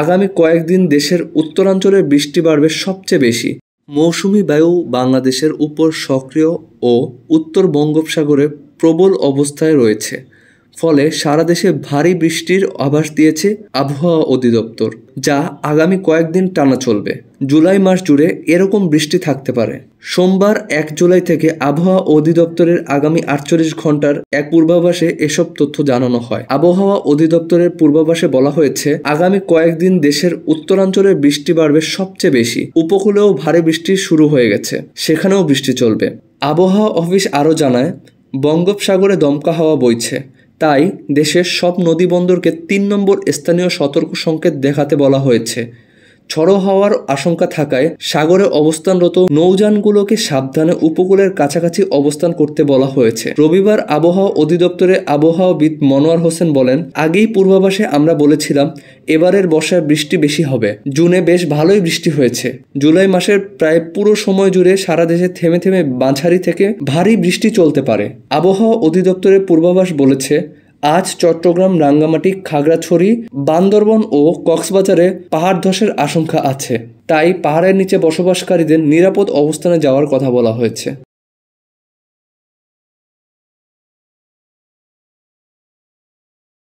আগামী কয়েকদিন দেশের উত্তরাঞ্চলে বৃষ্টি বাড়বে সবচেয়ে বেশি। মৌসুমি বায়ু বাংলাদেশের উপর সক্রিয় ও উত্তর বঙ্গোপসাগরে প্রবল অবস্থায় রয়েছে, ফলে সারা দেশে ভারী বৃষ্টির আভাস দিয়েছে আবহাওয়া অধিদপ্তর, যা আগামী কয়েকদিন টানা চলবে। জুলাই মাস জুড়ে এরকম বৃষ্টি থাকতে পারে। সোমবার 1 জুলাই থেকে আবহাওয়া অধিদপ্তরের আগামী 48 ঘন্টার এক পূর্বাভাসে এসব তথ্য জানানো হয়। আবহাওয়া অধিদপ্তরের পূর্বাভাসে বলা হয়েছে, আগামী কয়েকদিন দেশের উত্তরাঞ্চলে বৃষ্টি বাড়বে সবচেয়ে বেশি। উপকূলেও ভারী বৃষ্টি শুরু হয়ে গেছে, সেখানেও বৃষ্টি চলবে। আবহাওয়া অফিস আরও জানায়, বঙ্গোপসাগরে দমকা হাওয়া বইছে, তাই দেশের সব নদীবন্দরকে 3 নম্বর স্থানীয় সতর্ক সংকেত দেখাতে বলা হয়েছে। ঝড়ো হওয়ার আশঙ্কা থাকায় সাগরে অবস্থানরত নৌযানগুলোকে সাবধানে উপকূলের কাছাকাছি অবস্থান করতে বলা হয়েছে। রবিবার আবহাওয়া অধিদপ্তরের আবহাওয়াবিদ মনোয়ার হোসেন বলেন, আগেই পূর্বাভাসে আমরা বলেছিলাম এবারের বর্ষায় বৃষ্টি বেশি হবে। জুনে বেশ ভালোই বৃষ্টি হয়েছে। জুলাই মাসের প্রায় পুরো সময় জুড়ে সারা দেশে থেমে থেমে মাঝারি থেকে ভারী বৃষ্টি চলতে পারে। আবহাওয়া অধিদপ্তরের পূর্বাভাস বলেছে, আজ চট্টগ্রাম, রাঙ্গামাটি, খাগড়াছড়ি, বান্দরবন ও কক্সবাজারে পাহাড় ধসের আশঙ্কা আছে, তাই পাহাড়ের নিচে বসবাসকারীদের নিরাপদ অবস্থানে যাওয়ার কথা বলা হয়েছে।